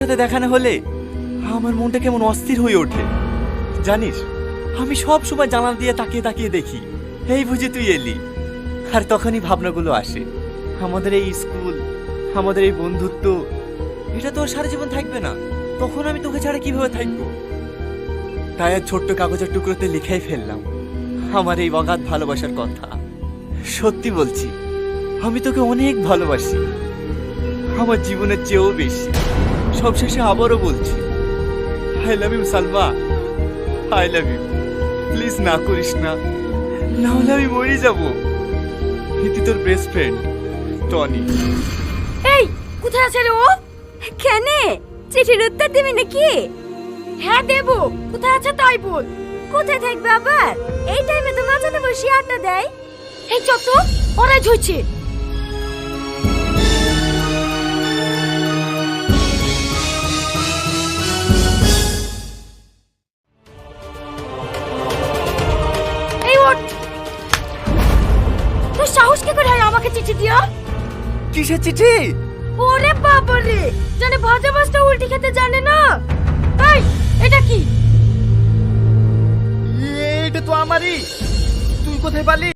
সাথে দেখানো হলে আমার মনটা কেমন অস্থির হয়ে ওঠে জানিস। আমি সব সময় জানালা দিয়ে তাকিয়ে তাকিয়ে দেখি এই বুঝি তুই এলি। আর তখনই ভাবনাগুলো আসে, আমাদের এই স্কুল, আমাদের এই বন্ধুত্ব, এটা তো আর সারা জীবন থাকবে না। তখন আমি তোকে ছাড়া কিভাবে থাকবো? তাই আর ছোট্ট কাগজের টুকরোতে লিখেই ফেললাম আমার এই অগাধ ভালোবাসার কথা। সত্যি বলছি, আমি তোকে অনেক ভালোবাসি, আমার জীবনের চেয়েও বেশি। সবশেষে আবারও বলছি, I love you Salma, I love you. Please না করিস না, না হলে আমি মরে যাবো। ইতি তোর বেস্ট ফ্রেন্ড টনি। এই কোথায় আছে রে ও? কেনে চিঠির উত্তর দিবি নাকি? হ্যাঁ দেবো, কোথায় আছে তাই বল। কোথায় থাকবে আবার? এই টাইমে তো মাঝাতে বসে আড্ডা দেয়। এই চত ওরাই হচ্ছে। এই ওঠ, তোর সাহস কি করে হয় আমাকে চিঠি দিয়া? কিসের চিঠি? ওরে বাবা রে, জানে ভাজা মাছটা উল্টি খেতে জানে না। এই এটা কি? এটা তো আমারই, তুই কোথায় পালি?